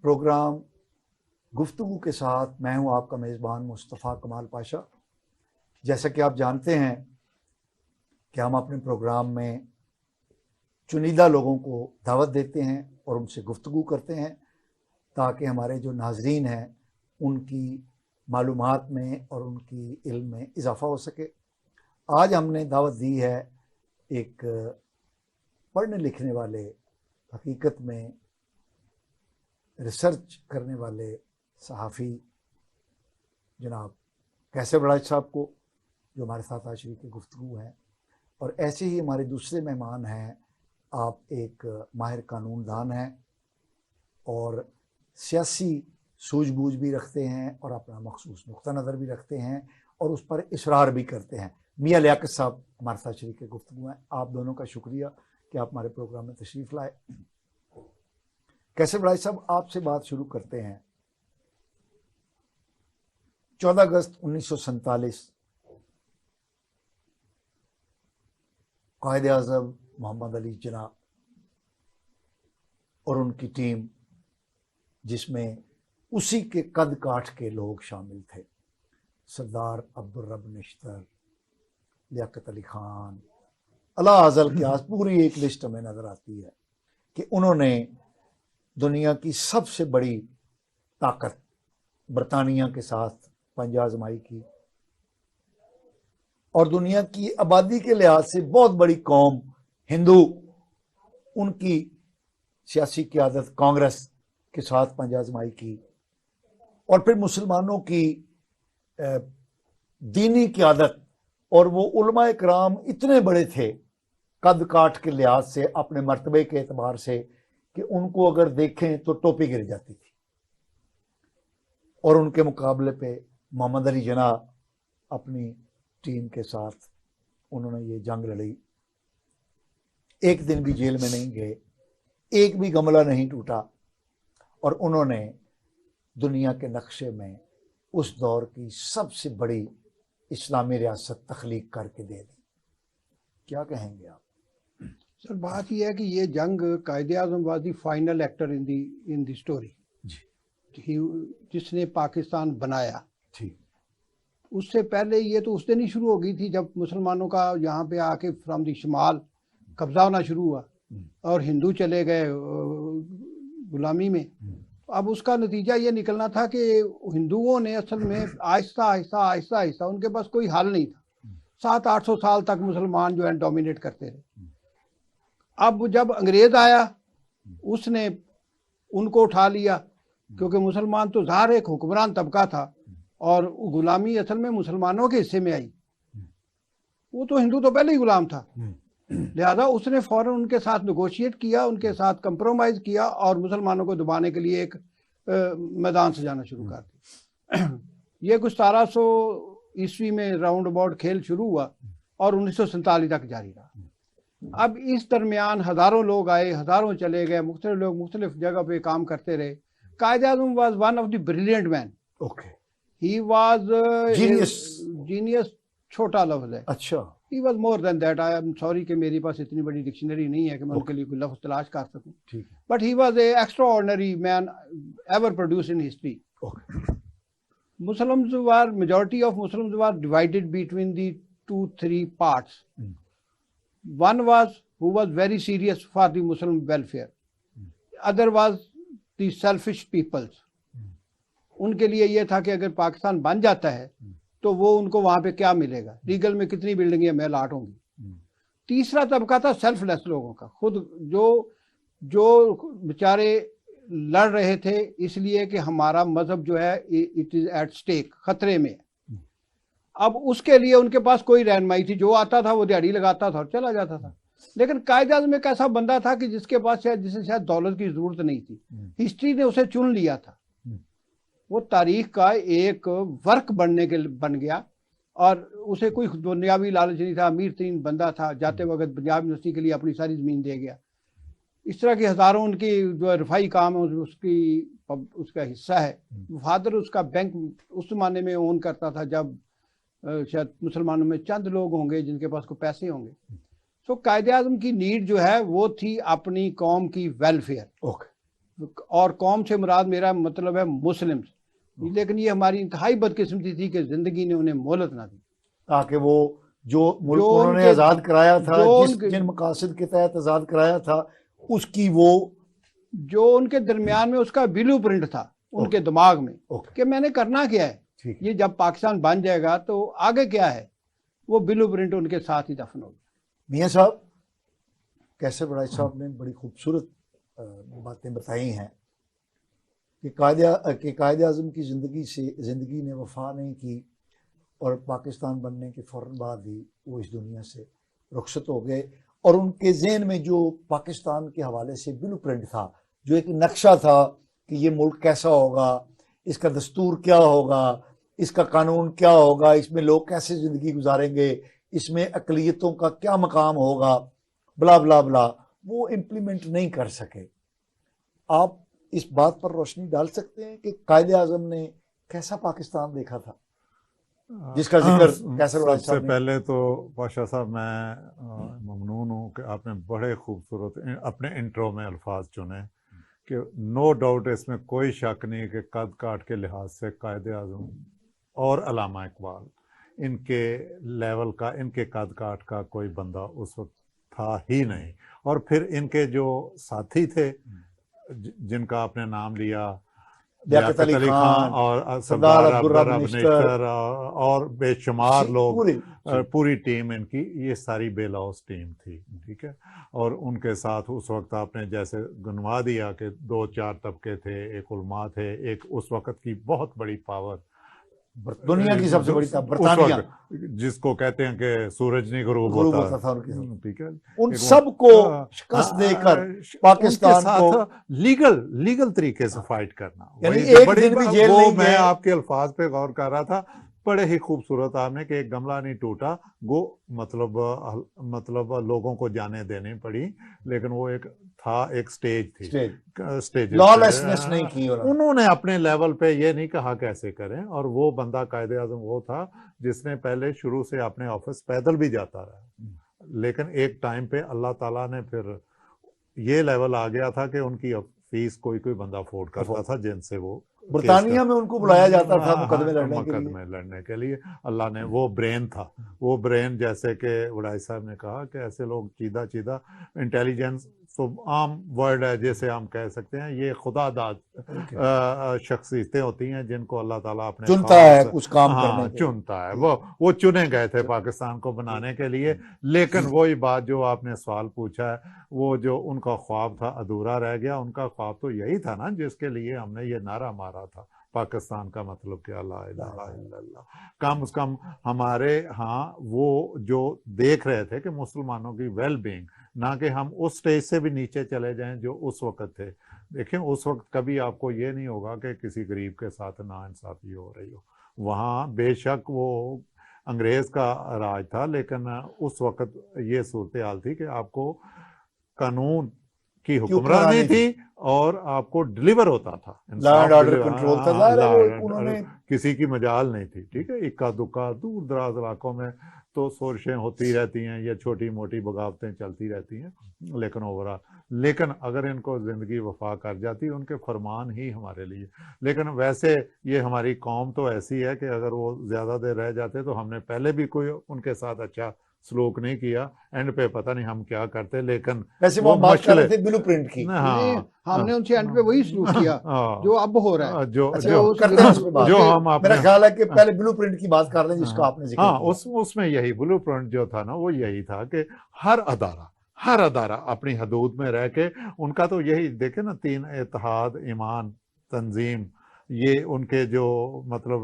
Programme गुफ्तगू के साथ मैं हूं आपका मेज़बान मुस्तफ़ा कमाल पाशा। जैसा कि आप जानते हैं कि हम अपने प्रोग्राम में चुनिंदा लोगों को दावत देते हैं और उनसे गुफ्तगू करते हैं ताकि हमारे जो नाज़रीन हैं उनकी मालूमात में और उनकी इल्म में इजाफ़ा हो सके। आज हमने दावत दी है एक पढ़ने लिखने वाले, हकीकत में रिसर्च करने वाले सहाफ़ी जनाब कैसर बड़ाई साहब को, जो हमारे साथ आज शरीक गुफ्तगू हैं। और ऐसे ही हमारे दूसरे मेहमान हैं, आप एक माहिर कानूनदान हैं और सियासी सूझबूझ भी रखते हैं और अपना मखसूस नुक्ता नज़र भी रखते हैं और उस पर इसरार भी करते हैं। मियां लियाकत साहब हमारे साथ शरीक गुफ्तगू हैं। आप दोनों का शुक्रिया कि आप हमारे प्रोग्राम में तशरीफ़ लाए। कैसर बड़ाई साहब, आपसे बात शुरू करते हैं। 14 अगस्त 1947 कायदे आज़म मोहम्मद अली जिन्ना और उनकी टीम, जिसमें उसी के कद काठ के लोग शामिल थे, सरदार अब्दुल रब निश्तर, लियाकत अली खान, अला आज़ल की आज पूरी एक लिस्ट हमें नज़र आती है कि उन्होंने दुनिया की सबसे बड़ी ताकत बरतानिया के साथ पंजा आजमाई की और दुनिया की आबादी के लिहाज से बहुत बड़ी कौम हिंदू, उनकी सियासी क़यादत कांग्रेस के साथ पंजा आजमाई की और फिर मुसलमानों की दीनी क़यादत, और वो उलमा इकराम इतने बड़े थे कद काठ के लिहाज से, अपने मर्तबे के एतबार से, कि उनको अगर देखें तो टोपी गिर जाती थी। और उनके मुकाबले पे मोहम्मद अली जिन्ना अपनी टीम के साथ उन्होंने ये जंग लड़ी। एक दिन भी जेल में नहीं गए, एक भी गमला नहीं टूटा और उन्होंने दुनिया के नक्शे में उस दौर की सबसे बड़ी इस्लामी रियासत तख्लीक करके दे दी। क्या कहेंगे आप? सर, बात यह है कि ये जंग Quaid-e Azam was the final actor in the story, जिसने पाकिस्तान बनाया। उससे पहले ये तो उस दिन ही शुरू हो गई थी जब मुसलमानों का यहाँ पे आके फ्रॉम द शमाल कब्जा होना शुरू हुआ और हिंदू चले गए गुलामी में। अब उसका नतीजा ये निकलना था कि हिंदुओं ने असल में आहिस्ता आहिस्ता उनके पास कोई हल नहीं था। 700-800 साल तक मुसलमान जो है डोमिनेट करते रहे। अब जब अंग्रेज आया उसने उनको उठा लिया, क्योंकि मुसलमान तो ज़ाहिर एक हुक्मरान तबका था और गुलामी असल में मुसलमानों के हिस्से में आई। वो तो हिंदू तो पहले ही गुलाम था, लिहाजा उसने फौरन उनके साथ नेगोशिएट किया, उनके साथ कंप्रोमाइज़ किया और मुसलमानों को दबाने के लिए एक मैदान सजाना शुरू कर दिया। ये कुछ 1700 ईस्वी में राउंड अबाउट खेल शुरू हुआ और 1947 तक जारी रहा। अब इस दरमियान हज़ारों लोग आए, हज़ारों चले गए, मुख्तलिफ लोग मुख्तलिफ जगह पे काम करते रहे। Quaid-e Azam was one of the brilliant man. He was genius छोटा लफ्ज़ है। अच्छा, he was more than that. I am sorry कि मेरे पास इतनी बड़ी डिक्शनरी नहीं है कि मैं उनके लिए कोई लफ्ज़ तलाश कर सकूं। But he was a extraordinary man ever produce in history. Muslims were, majority of Muslims were divided between the 2-3 parts. One was who was very serious for the Muslim welfare. Other was the selfish peoples. उनके लिए ये था कि अगर पाकिस्तान बन जाता है तो वो उनको वहाँ पे क्या मिलेगा, रीगल में कितनी बिल्डिंगें हमें अलाट होंगी। तीसरा तबका था सेल्फलेस लोगों का, खुद जो बेचारे लड़ रहे थे इसलिए कि हमारा मजहब जो है इट इज एट स्टेक, खतरे में। अब उसके लिए उनके पास कोई रहनुमाई थी, जो आता था वो दिहाड़ी लगाता था और चला जाता था। लेकिन कायदे आज़म एक ऐसा बंदा था कि जिसके पास जिसे शायद दौलत की जरूरत नहीं थी, हिस्ट्री ने उसे चुन लिया था। वो तारीख का एक वर्क बन गया और उसे कोई दुनियावी लालच नहीं था। अमीर तरीन बंदा था, जाते वक्त पंजाब यूनिवर्सिटी के लिए अपनी सारी ज़मीन दे गया। इस तरह की हज़ारों उनकी जो रफाई काम है उसका हिस्सा है। फादर उसका बैंक उस ज़माने में ओन करता था जब शायद मुसलमानों में चंद लोग होंगे जिनके पास को पैसे होंगे। सो कायदे आज़म की नीड जो है वो थी अपनी कौम की वेलफेयर। और कौम से मुराद मेरा मतलब है मुस्लिम्स, लेकिन ये हमारी इंतहाई बदकिस्मती थी कि जिंदगी ने उन्हें मोहलत ना दी, ताकि वो जो मुल्क जो उन्होंने उनके आज़ाद कराया था, जो जिस उनके जिन मकासद के तहत आज़ाद कराया था, उसकी वो जो उनके दरमियान में उसका ब्लूप्रिंट था उनके दिमाग में ओके कि मैंने करना क्या है, ठीक है। ये जब पाकिस्तान बन जाएगा तो आगे क्या है, वो ब्लूप्रिंट उनके साथ ही दफन हो गया। मियाँ साहब, कैसर बड़ाई साहब ने बड़ी खूबसूरत बातें बताई हैं कि कायद आज़म की ज़िंदगी ने वफा नहीं की और पाकिस्तान बनने के फ़ौरन बाद ही वो इस दुनिया से रुखसत हो गए, और उनके जहन में जो पाकिस्तान के हवाले से ब्लूप्रिंट था, जो एक नक्शा था कि ये मुल्क कैसा होगा, इसका दस्तूर क्या होगा, इसका कानून क्या होगा, इसमें लोग कैसे ज़िंदगी गुजारेंगे, इसमें अक़लियतों का क्या मकाम होगा, ब्ला ब्ला ब्ला, वो इम्प्लीमेंट नहीं कर सके। आप इस बात पर रोशनी डाल सकते हैं कि कायद आज़म ने कैसा पाकिस्तान देखा था, जिसका जिक्र कैसर बड़ाई सबसे साहब ने? पहले तो पाशा साहब मैं ममनून हूँ कि आपने बड़े खूबसूरत अपने इंट्रो में अल्फाज चुने कि नो डाउट, इसमें कोई शक नहीं कि कद काट के लिहाज से कायद आज़म और अल्लामा इकबाल इनके लेवल का, इनके कद काट का कोई बंदा उस वक्त था ही नहीं। और फिर इनके जो साथी थे जिनका आपने नाम लिया, लियाकत अली खान और सरदार सरदार अब्दुल रब अब्दुल निश्तर और बेशुमार लोग, पूरी पूरी टीम इनकी, ये सारी बेलौस टीम थी, ठीक है। और उनके साथ उस वक्त आपने जैसे गिनवा दिया कि 2-4 तबके थे, एक उलमा थे, एक उस वक्त की बहुत बड़ी पावर, दुनिया की सबसे बड़ी ताकत बरतानिया, जिसको कहते हैं कि सूरज नहीं गरूब गुरूब होता, होता था उनके साथ। ठीक है। उन सबको शिकस्त देकर पाकिस्तान को लीगल तरीके से फाइट करना, यानी वही एक बड़ी दिन भी जेल वो नहीं मैं गए। आपके अल्फाज पे गौर कर रहा था, बड़े ही खूबसूरत आपने कि एक गमला नहीं टूटा, वो मतलब लोगों को जाने देनी पड़ी, लेकिन वो एक था, एक स्टेज थी, स्टेज लॉलेसनेस नहीं की उन्होंने अपने लेवल पे ये नहीं कहा कैसे करें। और वो बंदा कायदे आज़म वो था जिसने पहले शुरू से अपने ऑफिस पैदल भी जाता रहा, लेकिन एक टाइम पे अल्लाह ताला ने फिर ये लेवल आ गया था कि उनकी फीस कोई बंदा अफोर्ड करता था, जिनसे वो बरतानिया में उनको बुलाया जाता था मुकदमे लड़ने के लिए। अल्लाह ने वो ब्रेन था, वो ब्रेन, जैसे कि वड़ाई साहब ने कहा कि ऐसे लोग चीदा इंटेलिजेंस तो आम वर्ड है, जैसे हम कह सकते हैं ये खुदादाद शख्सियतें होती हैं जिनको अल्लाह ताला अपने चुनता है कुछ काम करने के, चुनता है। वो चुने गए थे पाकिस्तान को बनाने के लिए, लेकिन वही बात जो आपने सवाल पूछा है, वो जो उनका ख्वाब था अधूरा रह गया। उनका ख्वाब तो यही था ना जिसके लिए हमने ये नारा मारा था, पाकिस्तान का मतलब क्या, ला इलाहा इल्लल्लाह। कम से कम हमारे यहाँ वो जो देख रहे थे कि मुसलमानों की वेल बीइंग, ना कि हम उस स्टेज से भी नीचे चले जाएं जो उस वक्त थे। देखिए उस वक्त कभी आपको ये नहीं होगा कि किसी गरीब के साथ नाइंसाफी हो रही हो, वहाँ बेशक वो अंग्रेज का राज था, लेकिन उस वक्त ये सूरत हाल थी कि आपको कानून की हुक्मरानी थी और आपको डिलीवर होता था, लॉ एंड ऑर्डर कंट्रोल था, उन्होंने किसी की मजाल नहीं थी, ठीक है। इक्का दुक्का दूर दराज इलाकों में तो सोर्शें होती रहती हैं या छोटी मोटी बगावतें चलती रहती हैं, लेकिन ओवरऑल, लेकिन अगर इनको ज़िंदगी वफा कर जाती, उनके फरमान ही हमारे लिए। लेकिन वैसे ये हमारी कौम तो ऐसी है कि अगर वो ज़्यादा देर रह जाते तो हमने पहले भी कोई उनके साथ अच्छा सलूक नहीं किया, एंड पे पता नहीं हम क्या करते। लेकिन वैसे वो बात कर रहे थे ब्लूप्रिंट की, हमने उनसे एंड पे वही सलूक किया जो अब हो रहा है, जो हम मेरा ख्याल है कि पहले ब्लूप्रिंट की बात कर रहे हैं जिसका आपने जिक्र किया। उसमें यही ब्लूप्रिंट जो था ना, वो यही था कि हर अदारा अपनी हदूद में रह के, उनका तो यही देखे ना, 3 इत्तेहाद, ईमान, तंजीम, ये उनके जो मतलब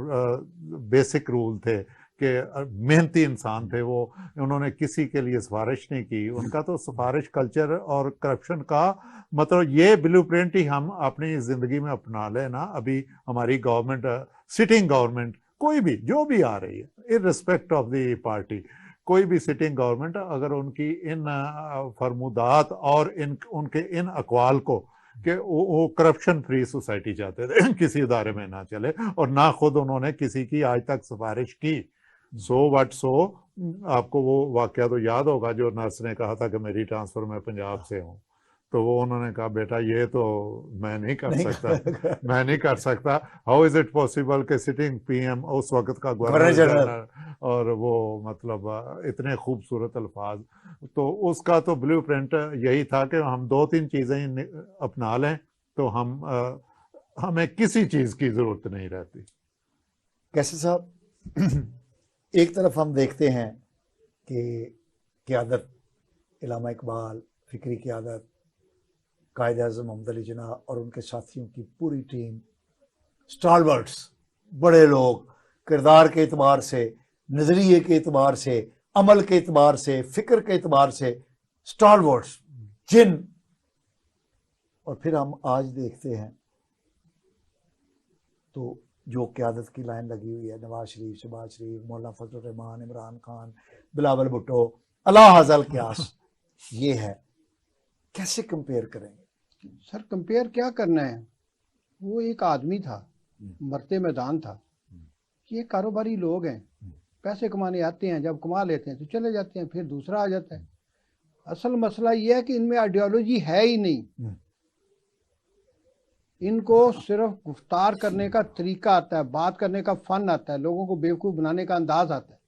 बेसिक रूल थे कि मेहनती इंसान थे वो, उन्होंने किसी के लिए सिफारिश नहीं की। उनका तो सिफारिश कल्चर और करप्शन का मतलब ये ब्लूप्रिंट ही हम अपनी ज़िंदगी में अपना लेना। अभी हमारी गवर्नमेंट, सिटिंग गवर्नमेंट, कोई भी जो भी आ रही है, इर्रिस्पेक्ट ऑफ द पार्टी, कोई भी सिटिंग गवर्नमेंट अगर उनकी इन फरमुदात और उनके इन अकवाल को कि वो करप्शन फ्री सोसाइटी चाहते थे, किसी इदारे में ना चले, और ना खुद उन्होंने किसी की आज तक सिफारिश की। आपको वो वाकया तो याद होगा जो नर्स ने कहा था कि मेरी ट्रांसफर मैं पंजाब से हूँ, तो वो उन्होंने कहा बेटा ये तो मैं नहीं कर नहीं सकता, मैं नहीं कर सकता। हाउ इज इट पॉसिबल कि सिटिंग पीएम उस वक्त का गवर्नर गवर्नर जनरल। जनरल, और वो मतलब इतने खूबसूरत अल्फाज। तो उसका तो ब्लूप्रिंट यही था कि हम 2-3 चीजें अपना लें तो हमें किसी चीज की जरूरत नहीं रहती। कैसे साहब, एक तरफ हम देखते हैं कि क़यादत इल्लामा इकबाल, फिक्री क़यादत, कायद आज़म मोहम्मद अली जिन्ना और उनके साथियों की पूरी टीम, स्टालवर्ट्स, बड़े लोग, किरदार के एतबार से, नज़रिए के एतबार से, अमल के एतबार से, फ़िक्र के एतबार से स्टालवर्ट्स, जिन। और फिर हम आज देखते हैं तो जो क़यादत की लाइन लगी हुई है, नवाज शरीफ, शहबाज शरीफ, मौलाना फजल रहमान, इमरान खान, बिलावल भुट्टो, अला हज़ल क्यास, ये है। कैसे कंपेयर करेंगे? सर कंपेयर क्या करना है, वो एक आदमी था, मरते मैदान था। ये कारोबारी लोग हैं, पैसे कमाने आते हैं, जब कमा लेते हैं तो चले जाते हैं, फिर दूसरा आ जाता है। असल मसला ये है कि इनमें आइडियोलॉजी है ही नहीं। इनको सिर्फ गुफ्तार करने का तरीका आता है, बात करने का फन आता है, लोगों को बेवकूफ़ बनाने का अंदाज आता है,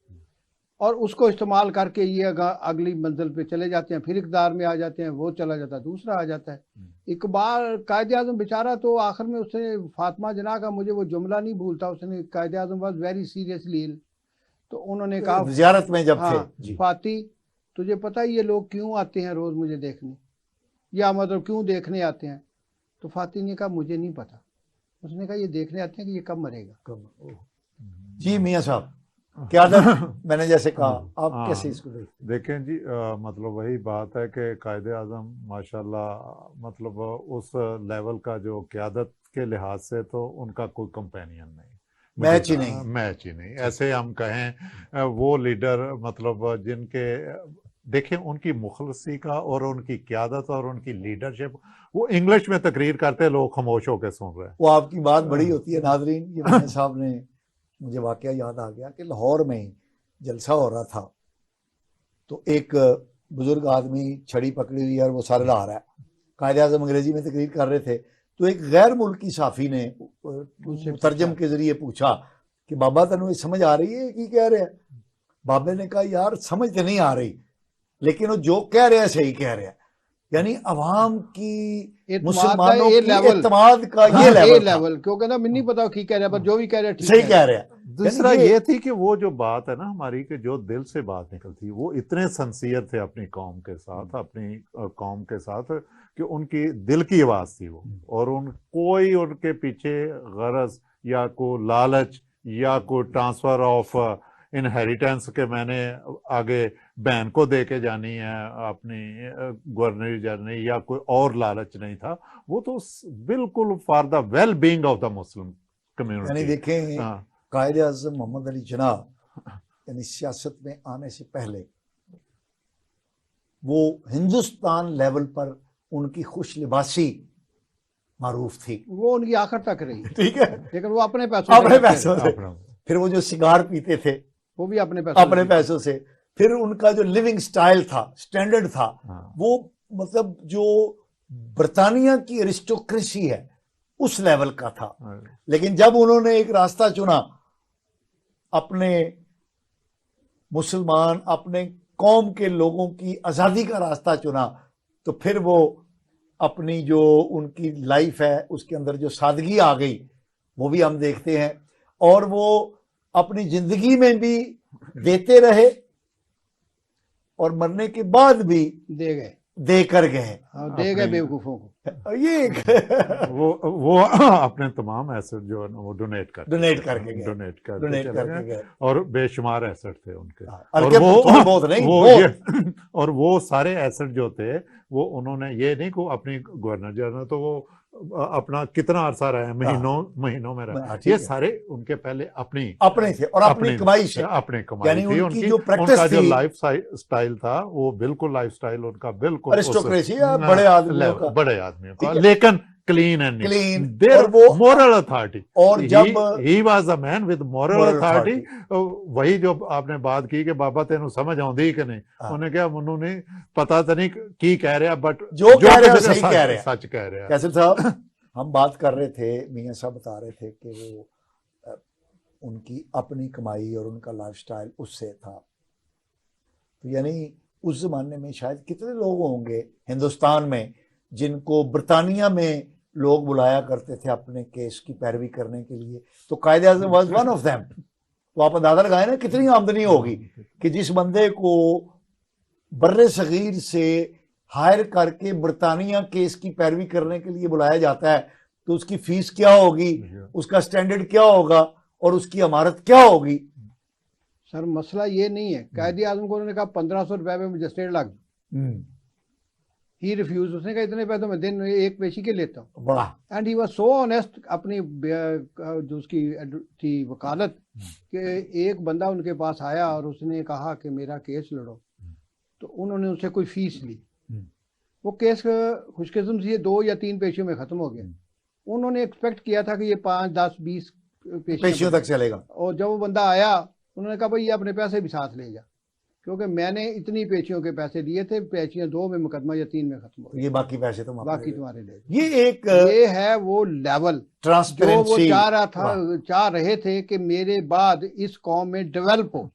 और उसको इस्तेमाल करके ये अगली मंजिल पे चले जाते हैं। फिर इक़्तिदार में आ जाते हैं, वो चला जाता है, दूसरा आ जाता है। इकबाल कायद आज़म बेचारा तो आखिर में उसने फातिमा जना का, मुझे वो जुमला नहीं भूलता, उसने कायद आज़म वाज वेरी सीरियसली इल, तो उन्होंने कहा ज़ियारत में जब हाँ थे, फाती तुझे पता है ये लोग क्यों आते हैं रोज़ मुझे देखने, या मतलब क्यों देखने आते हैं? तो फाती ने कहा मुझे नहीं पता। उसने कहा ये देखने आते हैं कि ये कब मरेगा। जी मियाँ साहब, क़यादत मैंने जैसे कहा, आप हाँ, कैसे इसको देखते? देखें जी, मतलब वही बात है कि कायद आज़म माशाल्लाह मतलब उस लेवल का जो क़यादत के लिहाज से तो उनका कोई कंपेनियन नहीं, मैच ही नहीं। मैच ही नहीं। ऐसे हम कहें वो लीडर मतलब जिनके देखें उनकी मुखलसी का और उनकी क़यादत और उनकी लीडरशिप, वो इंग्लिश में तकरीर करते लोग खामोश होकर सुन रहे हैं। वो आपकी बात बड़ी होती है नाजरीन। ये मियाँ साहब ने मुझे वाकया याद आ गया कि लाहौर में जलसा हो रहा था, तो एक बुजुर्ग आदमी छड़ी पकड़ी हुई है और वो सर ला रहा है। कायद आज़म अंग्रेजी में तकरीर कर रहे थे, तो एक गैर मुल्की साफ़ी ने मुतरजम के जरिए पूछा कि बाबा तनु ये समझ आ रही है कि कह रहे हैं? बाबे ने कहा यार समझ तो नहीं आ रही, लेकिन वो जो कह रहे हैं सही कह रहे हैं। यानी अवाम की, मुसलमानों की एतमाद का ये लेवल, क्योंकि ना मैं नहीं पता की कह रहे हैं, पर जो भी कह रहे हैं सही कह रहे हैं। दूसरा ये थी कि वो जो बात है ना हमारी, कि जो दिल से बात निकलती, वो इतने सिंसियर थे अपनी कौम के साथ, अपनी कौम के साथ, कि उनकी दिल की आवाज़ थी वो, और कोई उनके पीछे गरज या कोई लालच या कोई ट्रांसफ़र ऑफ इनहेरिटेंस के मैंने आगे बहन को दे के जानी है अपनी गवर्नरी जर्नी, या कोई और लालच नहीं था। वो तो बिल्कुल for the well being of the Muslim community. यानी देखें, कायद आज़म मोहम्मद अली जिन्ना यानी सियासत में आने से पहले वो हिंदुस्तान लेवल पर उनकी खुश लिबासी मारूफ थी, वो उनकी आखिर तक रही, ठीक है, लेकिन वो अपने पैसों से। फिर वो जो सिगार पीते थे वो भी अपने पैसों से। फिर उनका जो लिविंग स्टाइल था, स्टैंडर्ड था, वो मतलब जो बरतानिया की एरिस्टोक्रेसी है उस लेवल का था। लेकिन जब उन्होंने एक रास्ता चुना, अपने मुसलमान, अपने कौम के लोगों की आज़ादी का रास्ता चुना, तो फिर वो अपनी जो उनकी लाइफ है उसके अंदर जो सादगी आ गई वो भी हम देखते हैं, और वो अपनी जिंदगी में भी देते रहे और मरने के बाद भी देकर गए बेवकूफों को। ये वो अपने तमाम एसेट जो है वो डोनेट करके गए, और बेशुमार एसेट थे उनके, और वो सारे एसेट जो थे वो उन्होंने, ये नहीं को अपनी गवर्नर जनरल तो वो अपना कितना अरसा रहे, महीनों में रहे, ये सारे उनके पहले अपने थे और अपनी कमाई से, यानी थी उनकी जो प्रैक्टिस थी, जो लाइफ स्टाइल था वो बिल्कुल लाइफ स्टाइल उनका बिल्कुल एरिस्टोक्रेसी, बड़े आदमियों का। लेकिन clean and neat. Clean, Their और वो moral authority. और जब he was a man with moral Moral authority. वही जो आपने बात की कि बाबा तेनू समझ आउंदी कि नहीं, हाँ। उन्हें क्या मनु ने पता तो नहीं की कह रहा, बट जो कह रहा है किसी का सही कह रहा है। सच कह रहा है। कैसर साहब, हम बात कर रहे थे, मियां साहब बता रहे थे कि वो उनकी अपनी कमाई और उनका लाइफस्टाइल उससे था। तो यानी उस जमाने में शायद कितने लोग होंगे हिंदुस्तान में जिनको बरतानिया में लोग बुलाया करते थे अपने केस की पैरवी करने के लिए, तो कायदे Azam was one of them. तो आप अंदाजा लगाए ना कितनी आमदनी होगी कि जिस बंदे को बर्रे सगीर से हायर करके बरतानिया केस की पैरवी करने के लिए बुलाया जाता है, तो उसकी फीस क्या होगी, उसका स्टैंडर्ड क्या होगा और उसकी इमारत क्या होगी। सर मसला ये नहीं है, कायदे आजम को उन्होंने कहा 1500 रुपए में मजिस्ट्रेट लग, ही रिफ्यूज, उसने कहा इतने पैसे मैं दिन में एक पेशी के लेता हूँ। बड़ा and he was so honest अपनी जो उसकी थी वकालत कि एक बंदा उनके पास आया और उसने कहा कि मेरा केस लड़ो, तो उन्होंने उससे कोई फीस ली। वो केस खुशकिस्मती से 2 या 3 पेशियों में खत्म हो गया। उन्होंने एक्सपेक्ट किया था कि ये 5, 10, 20 पेशियों तक चलेगा। और जब वो बंदा आया उन्होंने कहा भाई ये अपने पैसे भी साथ ले जा, क्योंकि मैंने इतनी पेशियों के पैसे दिए थे, पेशियां 2 में मुकदमा या 3 में खत्म हो ये बाकी पैसे तो बाकी तुम्हारे ले। ये है वो लेवल जो ट्रांसपेरेंसी वो चाह रहे थे कि मेरे बाद इस कौम में डेवलप हो।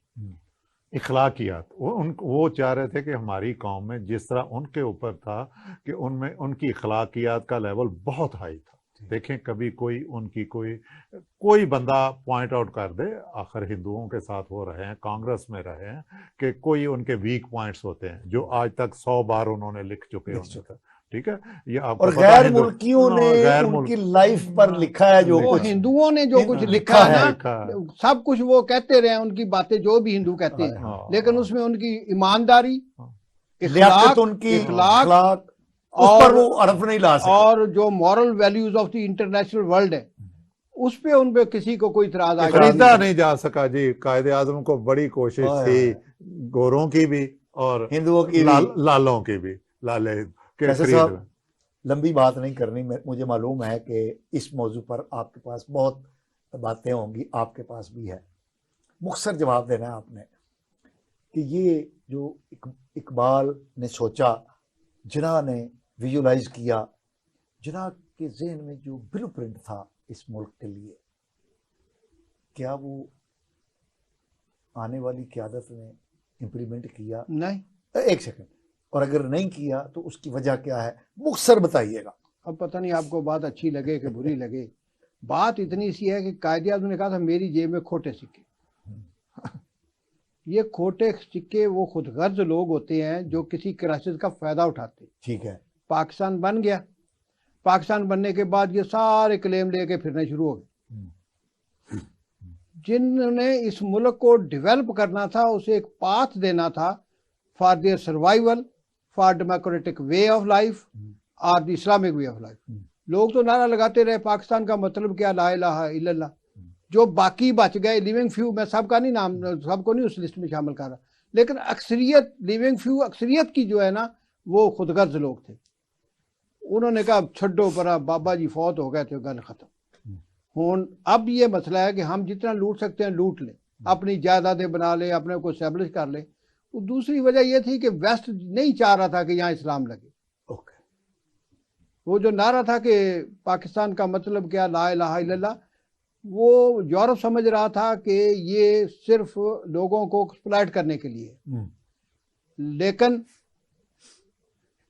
इखलाकियात वो चाह रहे थे कि हमारी कौम में जिस तरह उनके ऊपर था कि उनमें उनकी इखलाकियात का लेवल बहुत हाई था। देखें कभी कोई उनकी कोई बंदा पॉइंट आउट कर दे, आखिर हिंदुओं के साथ हो रहे हैं, कांग्रेस में रहे हैं, कि कोई उनके वीक पॉइंट्स होते हैं जो आज तक 100 बार उन्होंने लिख चुके हैं। ठीक है, ये आपको और पता है, गैर मुल्कियों ने उनकी लाइफ पर लिखा है जो कुछ हिंदुओं ने जो कुछ लिखा है ना, सब कुछ वो कहते रहे, उनकी बातें जो भी हिंदू कहते हैं, लेकिन उसमें उनकी ईमानदारी, इखलाक, उनकी इखलाक उस पर वो अर्फ नहीं ला सके, और जो moral values of the international world है उस पे उन पे किसी को कोई इतराज खरीदा नहीं जा सका जी। कायदे आजम को बड़ी कोशिश थी, गोरों की भी और हिंदुओं की लालों की भी, लाले के साहब लंबी बात नहीं करनी, मुझे मालूम है कि इस मौजू पर आपके पास बहुत बातें होंगी, आपके पास भी है। मुख्तसर जवाब देना है आपने कि ये जो इकबाल ने सोचा, जिन्ना ने विजुलाइज किया, जिन्ना के जहन में जो ब्लूप्रिंट था इस मुल्क के लिए, क्या वो आने वाली क़यादत ने इम्प्लीमेंट किया? नहीं। एक सेकंड, और अगर नहीं किया तो उसकी वजह क्या है, मुख्तसर बताइएगा। अब पता नहीं आपको बात अच्छी लगे कि बुरी लगे, बात इतनी सी है कि कायदे आज़म ने कहा था मेरी जेब में खोटे सिक्के। ये खोटे सिक्के वो खुदगर्ज लोग होते हैं जो किसी क्राइसिस का फायदा उठाते। ठीक है, पाकिस्तान बन गया, पाकिस्तान बनने के बाद ये सारे क्लेम लेके फिरने शुरू हो गए। जिन्होंने इस मुल्क को डेवलप करना था, उसे एक पाथ देना था for their survival, for democratic way of life और the Islamic way of life. लोग तो नारा लगाते रहे पाकिस्तान का मतलब क्या, ला इलाहा इल्लल्लाह। जो बाकी बच गए लिविंग फ्यू, मैं सबका नहीं नाम, सबको नहीं उस लिस्ट में शामिल कर रहा, लेकिन अक्सरियत लिविंग फ्यू, अक्सरियत की जो है ना वो खुदगर्ज लोग थे। उन्होंने कहा छड्डो परा, बाबा जी फौत हो गए थे, गल खत्म। हुन अब ये मसला है कि हम जितना लूट सकते हैं लूट लें, अपनी जायदादें बना लें, अपने को एस्टेब्लिश कर लें। तो दूसरी वजह यह थी कि वेस्ट नहीं चाह रहा था कि यहाँ इस्लाम लगे। वो जो नारा था कि पाकिस्तान का मतलब क्या, ला इलाहा इल्लल्लाह, वो यूरोप समझ रहा था कि ये सिर्फ लोगों को एक्सप्लॉइट करने के लिए, लेकिन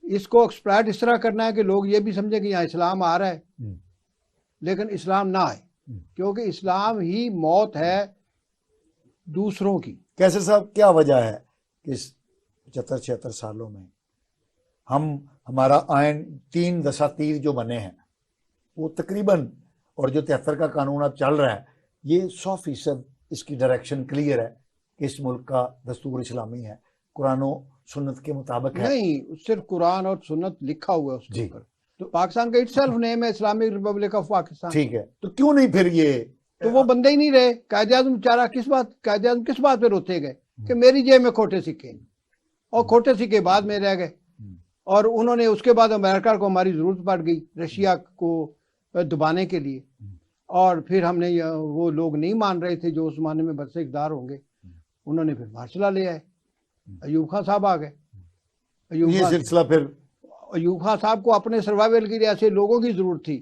इसको एक्सप्लॉइट इस तरह करना है कि लोग ये भी समझे कि यहाँ इस्लाम आ रहा है, लेकिन इस्लाम ना आए, क्योंकि इस्लाम ही मौत है दूसरों की। कैसे साहब, क्या वजह है कि इस 75-76 सालों में हमारा आयन 3 दसातीर जो बने हैं वो तकरीबन, और जो 73 का कानून अब चल रहा है, ये 100% इसकी डायरेक्शन क्लियर है कि इस मुल्क का दस्तूर इस्लामी है, कुरान और सुन्नत के मुताबिक है। नहीं, सिर्फ कुरान और सुन्नत लिखा हुआ है उसके ऊपर। तो पाकिस्तान का इटसेल्फ नेम है इस्लामिक रिपब्लिक ऑफ पाकिस्तान। ठीक है, तो क्यों नहीं फिर ये, तो वो बंदे ही नहीं रहे। कायदे आज़म बेचारा कायदे आज़म किस बात पे रोते गए कि मेरी जेब में खोटे सिक्के, और खोटे सिक्के बाद में रह गए। और उन्होंने उसके बाद अमेरिका को हमारी ज़रूरत पड़ गई रशिया को दबाने के लिए, और फिर हमने वो लोग नहीं मान रहे थे जो उस ज़माने में बरसे इक़्तिदार होंगे, उन्होंने फिर मार्शल ले आए, अयूब खान साहब आ गए। ये सिलसिला फिर अयूब खान साहब को अपने सर्वाइवल के लिए ऐसे लोगों की ज़रूरत थी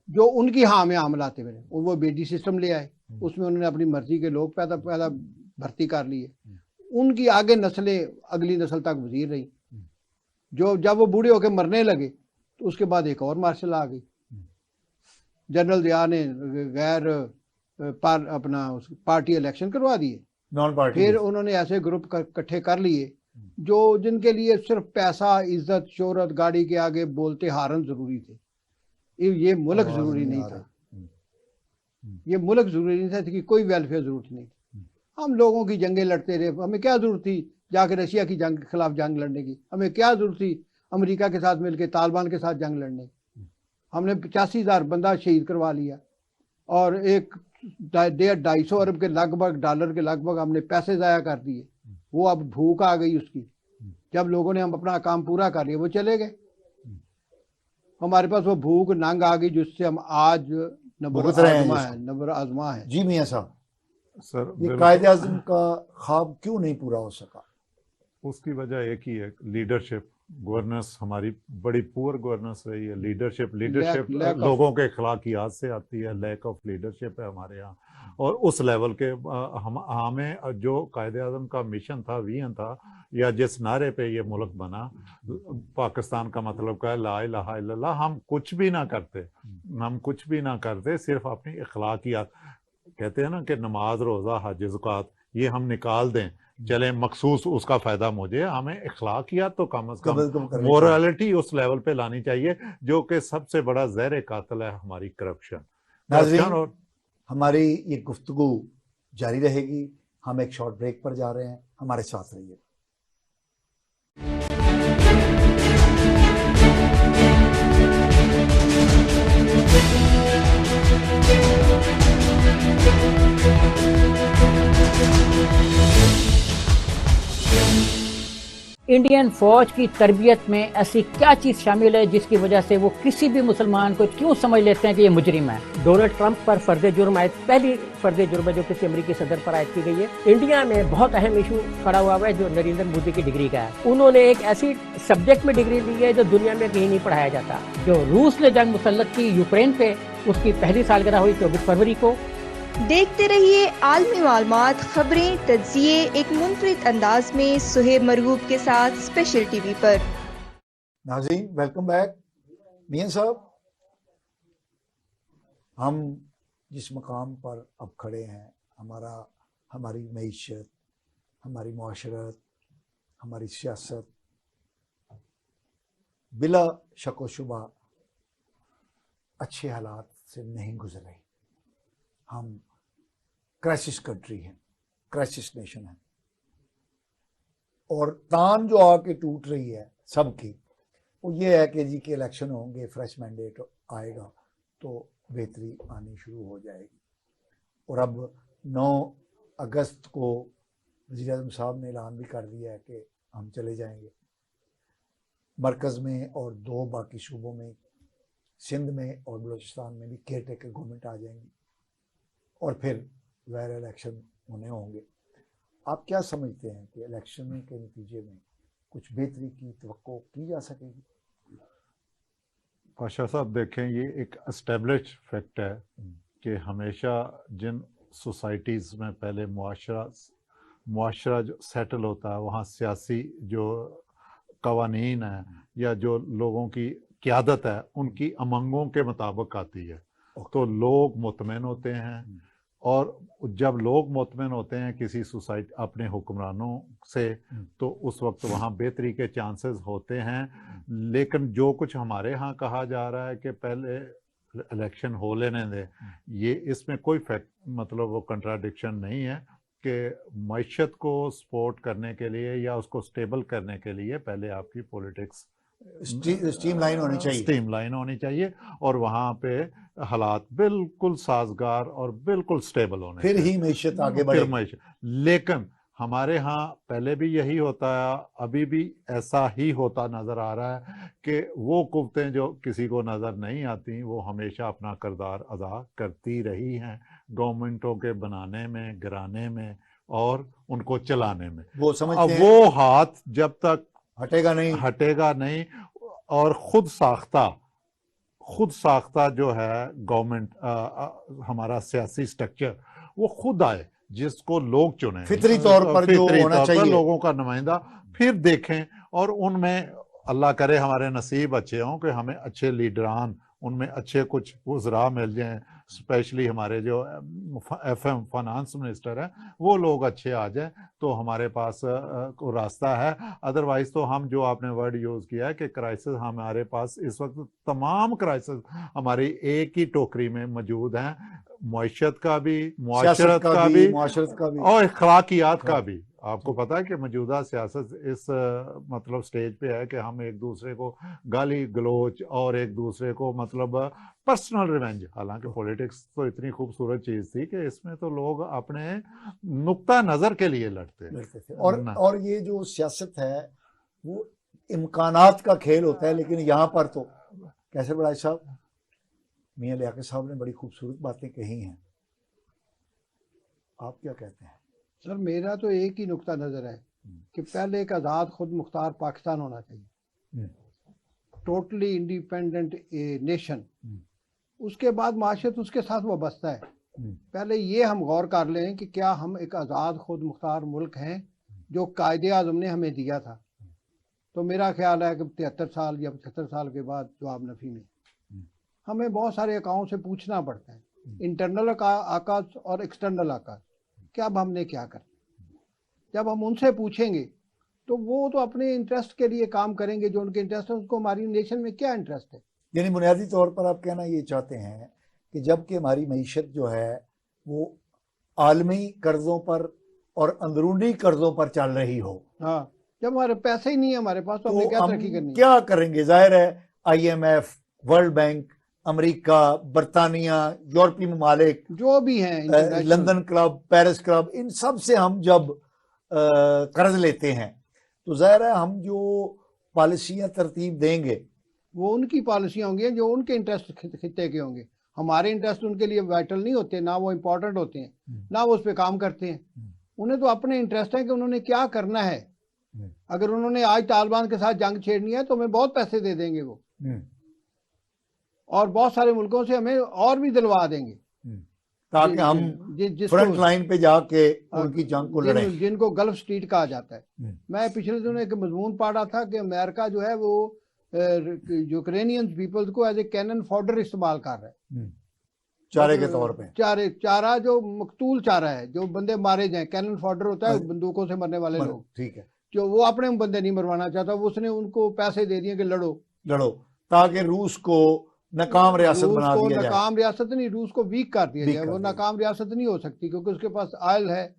जो उनकी हाँ में आम लाते हुए, वो बेटी सिस्टम ले आए, उसमें उन्होंने अपनी मर्जी के लोग पैदा भर्ती कर लिए, उनकी आगे नस्लें अगली नस्ल तक वजीर रही। जो जब वो बूढ़े होकर मरने लगे तो उसके बाद एक और मार्शल आ गई, जनरल दया ने गैर अपना पार्टी इलेक्शन करवा दिए, नॉन पार्टी, फिर उन्होंने ऐसे ग्रुप इकट्ठे कर लिए जो जिनके लिए सिर्फ पैसा, इज्जत, शोहरत, गाड़ी के आगे बोलते हारन जरूरी थे। ये मुल्क जरूरी नहीं था, ये मुल्क जरूरी नहीं था कि कोई वेलफेयर जरूरत नहीं थी। हम लोगों की जंगें लड़ते रहे, हमें क्या जरूरत थी जाकर रशिया की जंग के खिलाफ जंग लड़ने की, हमें क्या जरूरत थी अमेरिका के साथ मिलकर तालिबान के साथ जंग लड़ने की। हमने 85,000 बंदा शहीद करवा लिया और 1.5 अरब के लगभग डॉलर के लगभग हमने पैसे ज़ाया कर दिए। वो अब भूख आ गई उसकी, जब लोगों ने हम अपना काम पूरा कर लिया वो चले गए, हमारे पास वो भूख नंग आ गई जिससे हम आज नंबर आजमा है। जी मियां साहब, सर ये कायदे आज़म का ख्वाब क्यों नहीं पूरा हो सका? उसकी वजह एक ही है, लीडरशिप, गवर्नेंस हमारी बड़ी पुअर गवर्नेंस रही है। लीडरशिप लोगों के अखलाकियात से आती है, लैक ऑफ लीडरशिप है हमारे यहाँ। और उस लेवल के हमें जो कायदे आज़म का मिशन था, विजन था, या जिस नारे पे ये मुल्क बना, पाकिस्तान का मतलब क्या है, ला इलाहा इल्लल्लाह, हम कुछ भी ना करते, सिर्फ अपनी अखलाकियात, कहते हैं ना कि नमाज, रोज़ा, हज, ज़कात, ये हम निकाल दें, चले मखसूस उसका फायदा मुझे, हमें अखलाकियात तो कम से कम मोरालिटी उस लेवल पे लानी चाहिए, जो कि सबसे बड़ा ज़हर कातिल है हमारी करप्शन। और हमारी ये गुफ्तगू जारी रहेगी। हम एक शॉर्ट ब्रेक पर जा रहे हैं, हमारे साथ रहिए। इंडियन फौज की तरबियत में ऐसी क्या चीज शामिल है जिसकी वजह से वो किसी भी मुसलमान को क्यों समझ लेते हैं कि ये मुजरिम है? डोनाल्ड ट्रंप पर फर्ज जुर्म आयत पहली फर्ज जुर्म है जो किसी अमेरिकी सदर पर आयत की गई है। इंडिया में बहुत अहम इशू खड़ा हुआ है जो नरेंद्र मोदी की डिग्री का है। उन्होंने एक ऐसी सब्जेक्ट में डिग्री ली है जो दुनिया में कहीं नहीं पढ़ाया जाता। जो रूस ने जंग मुसल्लत की यूक्रेन पे, उसकी पहली सालगिरह हुई 24 फरवरी को। देखते रहिए आलमी मालूमात, खबरें, तज्जिए एक मुनफरिद अंदाज में सुहेब मरगूब के साथ स्पेशल टीवी पर। नाज़रीन, वेलकम बैक। मियां साहब, हम जिस मकाम पर अब खड़े हैं, हमारी मईशत, हमारी मुआशरत, हमारी सियासत बिला शक व शुबा अच्छे हालात से नहीं गुजर रही। हम क्राइसिस कंट्री हैं, क्राइसिस नेशन है, और तान जो आके टूट रही है सबकी, वो ये है कि जी के इलेक्शन होंगे, फ्रेश मैंडेट आएगा तो बेहतरी आनी शुरू हो जाएगी। और अब 9 अगस्त को वज़ीर आज़म साहब ने ऐलान भी कर दिया है कि हम चले जाएंगे मरकज़ में, और 2 बाकी सूबों में, सिंध में और बलूचिस्तान में भी केयर टेकर गवर्नमेंट आ जाएंगी, और फिर वैर इलेक्शन होने होंगे। आप क्या समझते हैं कि इलेक्शन के नतीजे में कुछ बेहतरी की तवक्को की जा सकेगी? पाशा साहब देखें, ये एक एस्टेब्लिश फैक्ट है कि हमेशा जिन सोसाइटीज़ में पहले मुआशरा जो सेटल होता है, वहाँ सियासी जो कवानीन है या जो लोगों की क़यादत है उनकी अमंगों के मुताबिक आती है, तो लोग मुतमईन होते हैं। और जब लोग मुतमईन होते हैं किसी सोसाइटी अपने हुक्मरानों से, तो उस वक्त वहाँ बेहतरी के चांसेस होते हैं। लेकिन जो कुछ हमारे यहाँ कहा जा रहा है कि पहले इलेक्शन हो लेने दें, ये इसमें कोई फैक्ट मतलब वो कंट्राडिक्शन नहीं है कि मईशत को सपोर्ट करने के लिए या उसको स्टेबल करने के लिए पहले आपकी पॉलिटिक्स स्ट्रीमलाइन होनी चाहिए और वहाँ पे हालात बिल्कुल साजगार और बिल्कुल स्टेबल होने, फिर ही मईशत आगे बढ़े। लेकिन हमारे यहाँ पहले भी यही होता है, अभी भी ऐसा ही होता नजर आ रहा है कि वो कुव्वतें जो किसी को नजर नहीं आती वो हमेशा अपना किरदार अदा करती रही हैं गवर्नमेंटों के बनाने में, गिराने में और उनको चलाने में। वो अब समझते हैं वो हाथ जब तक हटेगा नहीं। और खुद साख्ता जो है गवर्नमेंट, हमारा सियासी स्ट्रक्चर वो खुद आए, जिसको लोग चुने फितरी तौर पर जो होना चाहिए, लोगों का नुमाइंदा, फिर देखें और उनमें अल्लाह करे हमारे नसीब अच्छे हों कि हमें अच्छे लीडरान, उनमें अच्छे कुछ वज़रा मिल जाएं, स्पेशली हमारे जो FM फाइनेंस मिनिस्टर है वो लोग अच्छे आ जाएं तो हमारे पास को रास्ता है। अदरवाइज तो हम जो आपने वर्ड यूज़ किया है कि क्राइसिस, हमारे पास इस वक्त तमाम क्राइसिस हमारी एक ही टोकरी में मौजूद हैं, मुआशरत का भी, मुआशरत का भी और अखलाकियात का भी। आपको पता है कि मौजूदा सियासत इस मतलब स्टेज पे है कि हम एक दूसरे को गाली गलोच और एक दूसरे को मतलब पर्सनल रिवेंज, हालांकि पॉलिटिक्स तो इतनी खूबसूरत चीज थी कि इसमें तो लोग अपने नुक्ता नजर के लिए लड़ते थे। और ये जो सियासत है वो इम्कानात का खेल होता है, लेकिन यहाँ पर तो कैसे बड़ाई साहब, मियां लियाकत साहब ने बड़ी खूबसूरत बातें कही हैं, आप क्या कहते हैं? सर मेरा तो एक ही नुक्ता नज़र है कि पहले एक आज़ाद खुद मुख्तार पाकिस्तान होना चाहिए, टोटली इंडिपेंडेंट नेशन। उसके बाद माशरत उसके साथ वाबस्ता है। पहले ये हम गौर कर लें कि क्या हम एक आज़ाद खुद मुख्तार मुल्क हैं जो कायदे आज़म ने हमें दिया था। तो मेरा ख्याल है कि 73 साल या 75 साल के बाद जवाब नफी में हमें बहुत सारे अकाउंट से पूछना पड़ता है, इंटरनल आकाश और एक्सटर्नल आकाश, कि अब हमने क्या कर। जब हम उनसे पूछेंगे तो वो तो अपने इंटरेस्ट के लिए काम करेंगे, जो उनके इंटरेस्ट है, उसको हमारी नेशन में क्या इंटरेस्ट है। यानी बुनियादी तौर पर आप कहना ये चाहते हैं कि जबकि हमारी मईशत जो है वो आलमी कर्जों पर और अंदरूनी कर्जों पर चल रही हो, हाँ, जब हमारे पैसे ही नहीं है हमारे पास तो हमने क्या तरक्की करनी है? क्या करेंगे? जाहिर है IMF, वर्ल्ड बैंक, अमेरिका, बरतानिया, यूरोपीय ममालिक जो भी हैं, लंदन क्लब, पेरिस क्लब, इन सब से हम जब कर्ज लेते हैं तो जाहिर है हम जो पॉलिसियां तरतीब देंगे वो उनकी पॉलिसियां होंगी जो उनके इंटरेस्ट खिते के होंगे। हमारे इंटरेस्ट उनके लिए वाइटल नहीं होते, ना वो इम्पोर्टेंट होते हैं, ना वो उस पर काम करते हैं। उन्हें तो अपने इंटरेस्ट है कि उन्होंने क्या करना है। अगर उन्होंने आज तालिबान के साथ जंग छेड़नी है तो हमें बहुत पैसे दे देंगे वो, और बहुत सारे मुल्कों से हमें और भी दिलवा देंगे, ताकि हम फ्रंट लाइन पे जाके उनकी जंग को लड़ें, जिनको गल्फ स्ट्रीट कहा जाता है। मैं पिछले दिनों एक मजमून पढ़ा था कि अमेरिका जो है वो यूक्रेनियन पीपल्स को एज ए कैनन फॉडर इस्तेमाल कर रहा है, चारे के तौर पे। चारा जो मकतूल चारा है, जो बंदे मारे जाए, कैनन फॉडर होता है बंदूकों से मरने वाले लोग, ठीक है, जो वो अपने बंदे नहीं मरवाना चाहता, उसने उनको पैसे दे दिए कि लड़ो ताकि रूस को नाकाम रियासत बना दिया जाए। नाकाम रियासत नहीं, रूस को वीक कर दिया जाए। वो नाकाम रियासत नहीं हो सकती क्योंकि उसके पास ऑयल है,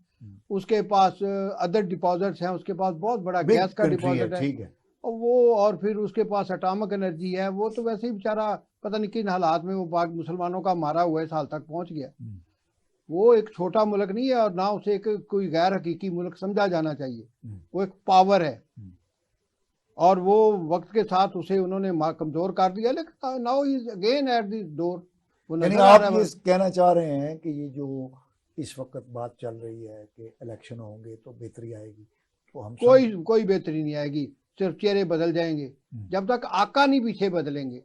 उसके पास अदर डिपॉजिट्स हैं, उसके पास बहुत बड़ा गैस का डिपॉजिट है, ठीक है, और वो, और फिर उसके पास एटॉमिक एनर्जी है। वो तो वैसे ही बेचारा पता नहीं किन हालात में वो पाक मुसलमानों का मारा हुआ इस हाल तक पहुंच गया। वो एक छोटा मुल्क नहीं है और ना उसे एक कोई गैर हकीकी मुल्क समझा जाना चाहिए। वो एक पावर है और वो वक्त के साथ उसे उन्होंने कमजोर कर दिया, लेकिन now is again at the door. यानी आप ये कहना चाह रहे हैं कि ये जो इस वक्त बात चल रही है कि इलेक्शन होंगे तो बेहतरी आएगी, तो हम कोई बेहतरी नहीं आएगी, सिर्फ चेहरे बदल जाएंगे। जब तक आका नहीं पीछे बदलेंगे,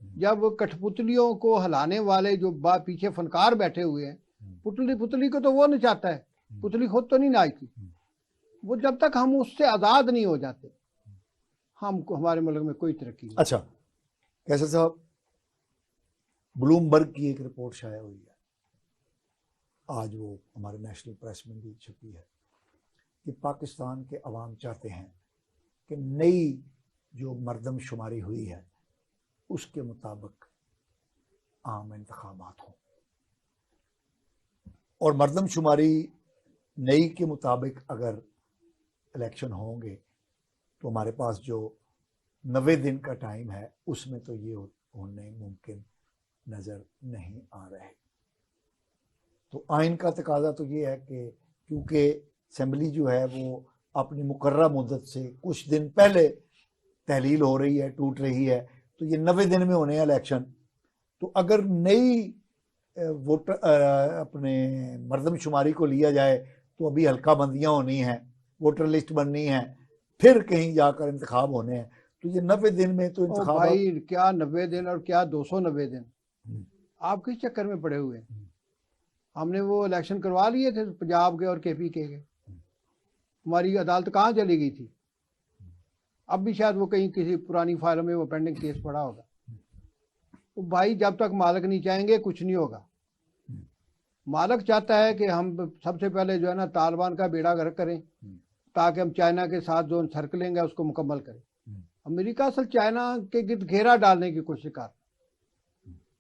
जब कठपुतलियों को हिलाने वाले जो पीछे फनकार बैठे हुए हैं, पुतली को तो वो नचाता है, पुतली खुद तो नहीं नाचती। वो जब तक हम उससे आजाद नहीं हो जाते, हमको हमारे मुल्क में कोई तरक्की नहीं। अच्छा कैसर साहब, ब्लूमबर्ग की एक रिपोर्ट शाया हुई है, आज वो हमारे नेशनल प्रेस में भी छपी है, कि पाकिस्तान के अवाम चाहते हैं कि नई जो मरदमशुमारी हुई है उसके मुताबिक आम इंतखाबात हों, और मरदमशुमारी नई के मुताबिक अगर इलेक्शन होंगे तो हमारे पास जो 90 दिन का टाइम है उसमें तो ये होने मुमकिन नज़र नहीं आ रहे। तो आइन का तकाजा तो ये है कि क्योंकि असम्बली जो है वो अपनी मुकर्रर मुद्दत से कुछ दिन पहले तहलील हो रही है, टूट रही है, तो ये 90 दिन में होने हैं इलेक्शन। तो अगर नई वोटर अपने मरदमशुमारी को लिया जाए तो अभी हल्का बंदियाँ होनी हैं, वोटर लिस्ट बननी है, फिर कहीं जाकर इंतखाब होने हैं। तो ये 90 दिन में तो ओ इंतखाब भाई, क्या 90 दिन और क्या 290 दिन, आप किस चक्कर में पड़े हुए हैं? हमने वो इलेक्शन करवा लिए थे पंजाब के और केपी के। हमारी अदालत कहाँ चली गई थी? अब भी शायद वो कहीं किसी पुरानी फाइल में वो पेंडिंग केस पड़ा होगा। तो भाई, जब तक मालिक नहीं चाहेंगे कुछ नहीं होगा। मालिक चाहता है कि हम सबसे पहले जो है ना तालिबान का बेड़ा गर्क करें, ताकि हम चाइना के साथ जो सर्कलिंग है उसको मुकम्मल करें। अमेरिका असल चाइना के गिर्द घेरा डालने की कोशिश कर,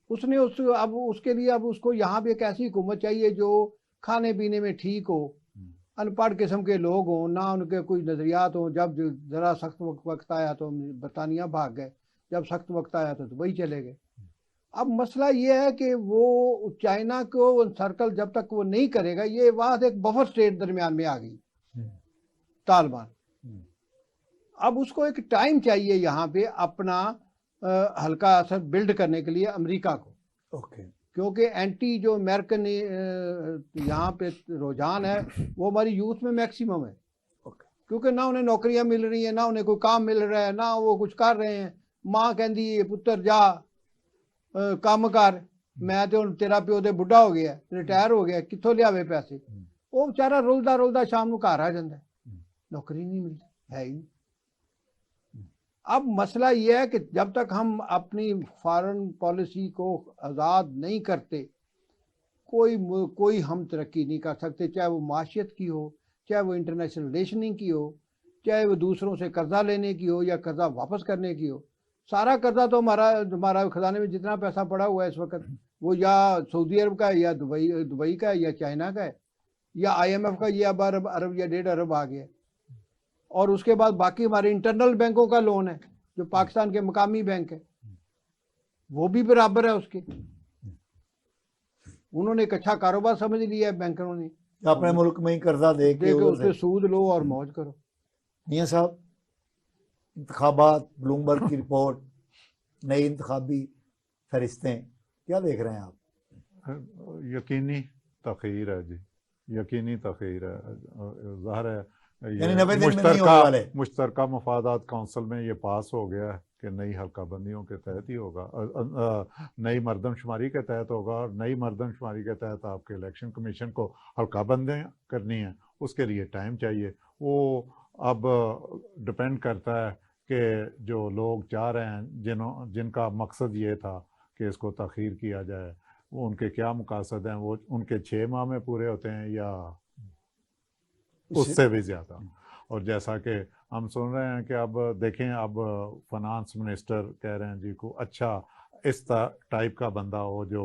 उसने अब उसके लिए अब उसको यहाँ भी एक ऐसी हुकूमत चाहिए जो खाने पीने में ठीक हो, अनपढ़ किस्म के लोग हों, ना उनके कोई नज़रियात हों। जब ज़रा सख्त वक्त आया तो बरतानिया भाग गए, जब सख्त वक्त आया तो दुबई चले गए। अब मसला ये है कि वो चाइना को सर्कल जब तक वो नहीं करेगा, ये बात एक बफर स्टेट दरमियान में आ गई तालिबान। अब उसको एक टाइम चाहिए यहाँ पे अपना हल्का असर बिल्ड करने के लिए अमेरिका को। ओके। क्योंकि एंटी जो अमेरिकन यहाँ पे रुझान है वो हमारी यूथ में मैक्सिमम है। क्योंकि ना उन्हें नौकरियां मिल रही हैं, ना उन्हें कोई काम मिल रहा है, ना वो कुछ कर रहे हैं। माँ कहती है पुत्र जा काम कर, मैं तो तेरा प्यो तो बुढ़ा हो गया, रिटायर हो गया, कितों लियावे पैसे। वो बेचारा रुलदा रुलदा शाम को घर आ जाता है, नौकरी नहीं मिलती है ही। अब मसला यह है कि जब तक हम अपनी फॉरेन पॉलिसी को आज़ाद नहीं करते, कोई हम तरक्की नहीं कर सकते, चाहे वो माशियत की हो, चाहे वो इंटरनेशनल रिलेशनिंग की हो, चाहे वो दूसरों से कर्जा लेने की हो या कर्जा वापस करने की हो। सारा कर्जा तो हमारा खजाने में जितना पैसा पड़ा हुआ है इस वक्त, वो या सऊदी अरब का है, या दुबई का है, या चाइना का है, या IMF का, ये अब अरब या 1.5 अरब आ गया। और उसके बाद बाकी हमारे इंटरनल बैंकों का लोन है जो पाकिस्तान के मकामी बैंक है, वो भी बराबर है उसके। उन्होंने एक अच्छा कारोबार समझ लिया है बैंकरों ने, अपने मुल्क में ही कर्जा दे के उससे सूद लो और मौज करो। मियां साहब, इंतखाबात, ब्लूमबर्ग की रिपोर्ट, नई इंतखाबी फरिश्तें, क्या देख रहे हैं आप? यकीनी तखीर है जी, यकीनी तखीर है। ज़ाहिर है यानी 90 दिन में नहीं होने वाले। मुश्तरका मफादात काउंसिल में ये पास हो गया है कि नई हल्का बंदियों के तहत ही होगा, नई मरदमशुमारी के तहत होगा। और नई मरदमशुमारी के तहत आपके इलेक्शन कमीशन को हल्का बंदियाँ करनी है, उसके लिए टाइम चाहिए। वो अब डिपेंड करता है कि जो लोग चाह रहे हैं, जिनका मकसद ये था कि इसको तख़ीर किया जाए, वो उनके क्या मकासद हैं, वो उनके 6 माह में पूरे होते हैं या उससे भी ज़्यादा। और जैसा कि हम सुन रहे हैं कि अब देखें, अब फाइनेंस मिनिस्टर कह रहे हैं जी को अच्छा इस टाइप का बंदा हो जो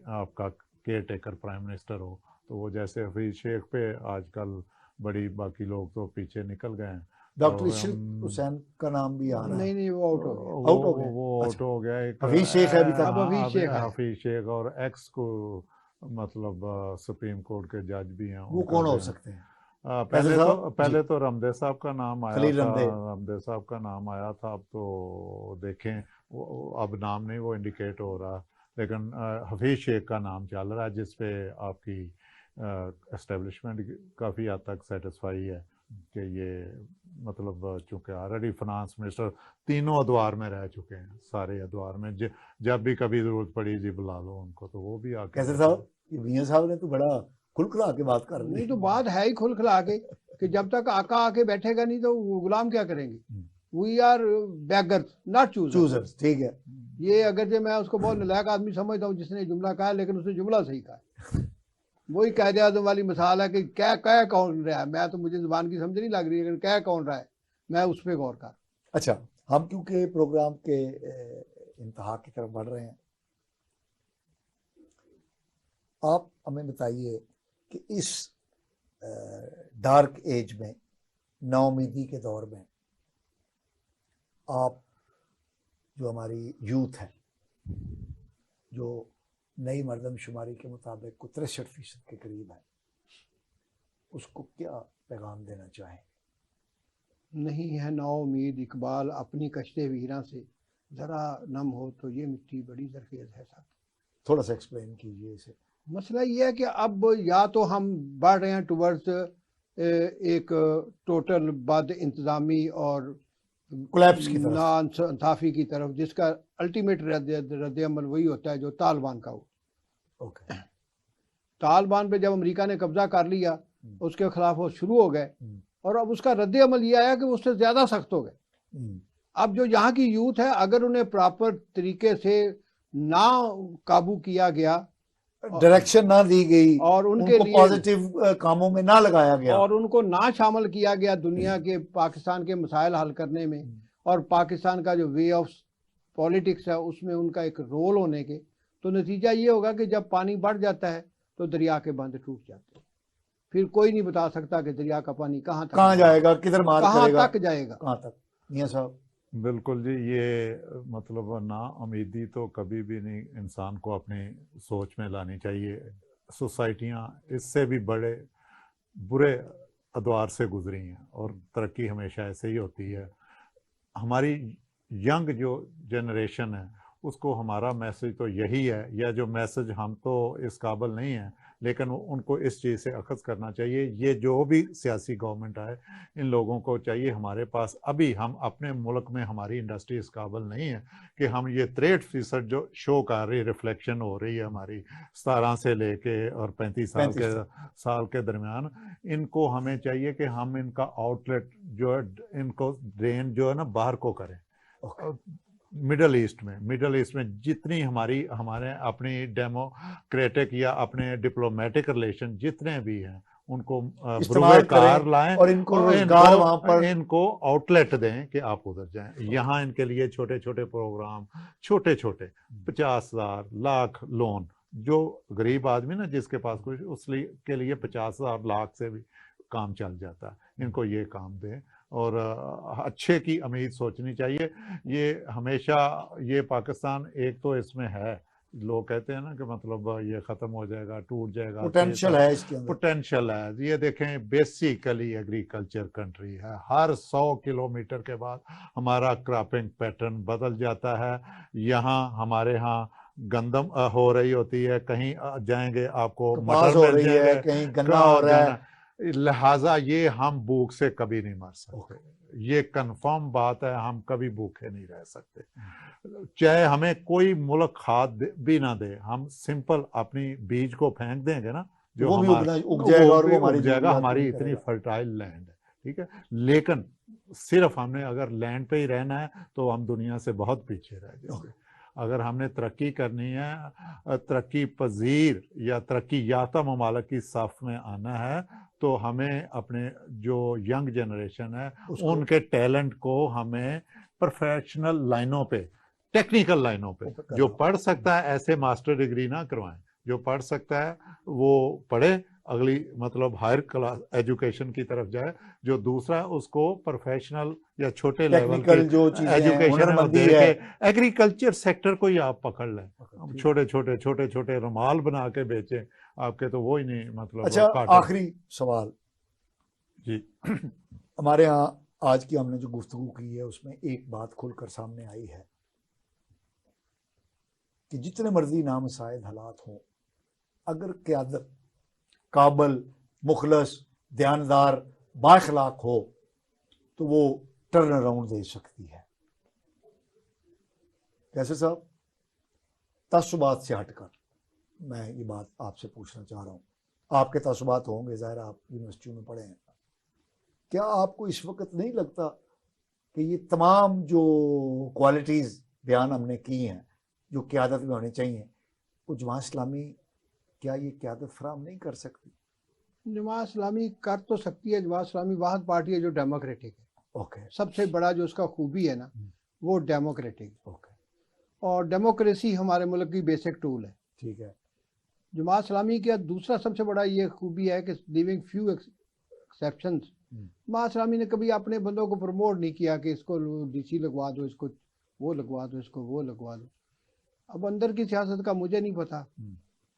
आपका केयर टेकर प्राइम मिनिस्टर हो, तो वो जैसे हफीज शेख पे आजकल बड़ी, बाकी लोग तो पीछे निकल गए हैं। डॉक्टर इशरत हुसैन का नाम भी आ रहा है। नहीं, वो आउट हो गया। वो आउट हो गया। एक हफीज शेख है अभी तक। अब हफीज शेख है। हफीज शेख और एक्स को मतलब सुप्रीम कोर्ट के जज भी हैं। वो कौन हो सकते हैं? पहले तो रमदे साहब का नाम आया था, रमदे साहब का नाम आया था। अब तो देखें, अब नाम नहीं वो इंडिकेट हो रहा, लेकिन हफीज शेख का नाम चल रहा है, जिस पे आपकी एस्टेब्लिशमेंट काफ़ी हद तक सेटिस्फाई है कि ये मतलब चूँकि ऑलरेडी फाइनेंस मिनिस्टर तीनों अदवार में रह चुके हैं, सारे अदवार में, जब भी कभी ज़रूरत पड़ी जी बुला लो उनको, तो वो भी आके। कैसे साहब, मियां साहब ने तो बड़ा खुलखुला के बात कर रही। नहीं तो बात है ही खुलखुला के कि जब तक आका आके बैठेगा नहीं तो गुलाम क्या करेंगे। We are beggars not choosers. ठीक है, ये अगर जो मैं उसको बहुत नालायक आदमी समझता हूँ जिसने जुमला कहा, लेकिन उसने जुमला सही कहा। वही कायदे आज़म वाली मिसाल है कि क्या कह कौन रहा है। मैं तो, मुझे जुबान की समझ नहीं लग रही, लेकिन कह कौन रहा है, मैं उस पर गौर कर। अच्छा, हम क्योंकि प्रोग्राम के इंतहा की तरफ बढ़ रहे हैं, आप हमें बताइए कि इस डार्क एज में, नाउमीदी के दौर में, आप जो हमारी यूथ है, जो नई मरदमशुमारी के मुताबिक 63% के करीब है, उसको क्या पैगाम देना चाहें? नहीं है ना उम्मीद इकबाल अपनी कश्ते वीरां से, जरा नम हो तो ये मिट्टी बड़ी जरखेज है साथ। थोड़ा सा एक्सप्लेन कीजिए इसे। मसला ये है कि अब या तो हम बढ़ रहे हैं टुवर्ड्स एक टोटल बद इंतजामी और कोलैप्स की तरफ। नाइंसाफी की तरफ, जिसका अल्टीमेट रद्द अमल वही होता है जो तालिबान का हो। ओके। तालिबान पे जब अमेरिका ने कब्जा कर लिया, उसके खिलाफ वो शुरू हो गए, और अब उसका रद्द अमल ये आया कि वो उससे ज्यादा सख्त हो गए। अब जो यहाँ की यूथ है, अगर उन्हें प्रॉपर तरीके से ना काबू किया गया, डायरेक्शन ना दी गई और उनके उनको लिए पॉजिटिव कामों में ना लगाया गया, और उनको ना शामिल किया गया दुनिया के पाकिस्तान के मसाइल हल करने में, और पाकिस्तान का जो वे ऑफ पॉलिटिक्स है उसमें उनका एक रोल होने के, तो नतीजा ये होगा कि जब पानी बढ़ जाता है तो दरिया के बंद टूट जाते हैं। फिर कोई नहीं बता सकता कि दरिया का पानी कहाँ जाएगा, किधर मार करेगा, कहाँ तक जाएगा, कहाँ तक। मियां साहब। बिल्कुल जी, ये मतलब ना उम्मीदी तो कभी भी नहीं इंसान को अपनी सोच में लानी चाहिए। सोसाइटियाँ इससे भी बड़े बुरे अदवार से गुजरी हैं और तरक्की हमेशा ऐसे ही होती है। हमारी यंग जो जनरेशन है उसको हमारा मैसेज तो यही है, या जो मैसेज हम तो इस काबिल नहीं हैं, लेकिन उनको इस चीज़ से अखज़ करना चाहिए। ये जो भी सियासी गवर्नमेंट आए, इन लोगों को चाहिए, हमारे पास अभी हम अपने मुल्क में हमारी इंडस्ट्री इस काबिल नहीं है कि हम ये 63% जो शो कर रही रिफ्लेक्शन हो रही है हमारी 17 से लेके और 35 साल के दरमियान, इनको हमें चाहिए कि हम इनका आउटलेट जो है, इनको ड्रेन जो है ना बाहर को करें। मिडल ईस्ट में जितनी हमारे अपनी डेमोक्रेटिक या अपने डिप्लोमेटिक रिलेशन जितने भी हैं उनको बुरकार लाएं और इनको रोजगार वहां पर इनको आउटलेट दें कि आप उधर जाएं। यहाँ इनके लिए छोटे छोटे प्रोग्राम, छोटे 50,000 लाख लोन, जो गरीब आदमी ना जिसके पास कुछ, उसके लिए 50,000 लाख से भी काम चल जाता है। इनको ये काम दें और अच्छे की उम्मीद सोचनी चाहिए। ये हमेशा ये पाकिस्तान एक तो इसमें है, लोग कहते हैं ना कि मतलब ये ख़त्म हो जाएगा, टूट जाएगा, पोटेंशियल है इसके अंदर, पोटेंशियल है। ये देखें, बेसिकली एग्रीकल्चर कंट्री है। हर 100 किलोमीटर के बाद हमारा क्रॉपिंग पैटर्न बदल जाता है। यहाँ हमारे यहाँ गंदम हो रही होती है, कहीं जाएंगे आपको मटर मिल जाएगा, कहीं गन्ना हो रहा है। लिहाजा ये हम भूख से कभी नहीं मर सकते, ये कंफर्म बात है। हम कभी भूखे नहीं रह सकते, चाहे हमें कोई मुल्क खाद भी ना दे। हम सिंपल अपनी बीज को फेंक देंगे ना, जो वो भी उग जाएगा और वो उग जाएगा। हमारी इतनी फर्टाइल लैंड है, ठीक है। लेकिन सिर्फ हमने अगर लैंड पे ही रहना है तो हम दुनिया से बहुत पीछे रह जाएंगे। अगर हमने तरक्की करनी है, तरक्की पजीर या तरक्की याफ्ता ममालिक की साफ में आना है, तो हमें अपने जो यंग जनरेशन है उनके टैलेंट को हमें प्रोफेशनल लाइनों पे, टेक्निकल लाइनों पे, जो पढ़ सकता है ऐसे मास्टर डिग्री ना करवाएं। जो पढ़ सकता है वो पढ़े, अगली मतलब हायर क्लास एजुकेशन की तरफ जाए। जो दूसरा उसको प्रोफेशनल या छोटे लेवल की जो एजुकेशन दे के एग्रीकल्चर सेक्टर को ही आप पकड़ लें। छोटे छोटे रुमाल बना के बेचें, आपके तो वो ही नहीं मतलब। अच्छा, आखिरी सवाल जी। हमारे यहाँ आज की हमने जो गुफ्तगू की है उसमें एक बात खुलकर सामने आई है कि जितने मर्जी नामसाइद हालात हों, अगर क़यादत काबल, मुखलस, ध्यानदार, बाखलाक हो तो वो टर्न अराउंड दे सकती है। कैसे साहब? तस्सुबात से हटकर मैं ये बात आपसे पूछना चाह रहा हूँ। आपके तस्सुबात होंगे, ज़ाहिर आप यूनिवर्सिटियों में पढ़े हैं। क्या आपको इस वक्त नहीं लगता कि ये तमाम जो क्वालिटीज़ बयान हमने की हैं जो क़यादत में होनी चाहिए, वो जमात इस्लामी क्या ये क़यादत फराहम नहीं कर सकती? जमात इस्लामी कर तो सकती है। जमात इस्लामी वाहद पार्टी है जो डेमोक्रेटिक है। ओके। सबसे बड़ा जो उसका खूबी है ना, वो डेमोक्रेटिक। ओके। और डेमोक्रेसी हमारे मुल्क की बेसिक टूल है। ठीक है। जमात इस्लामी का दूसरा सबसे बड़ा ये खूबी है कि living few exceptions, Jamaat Islami ने कभी अपने बंदों को प्रमोट नहीं किया कि इसको डीसी लगवा दो, इसको वो लगवा दो, इसको वो लगवा दो। अब अंदर की सियासत का मुझे नहीं पता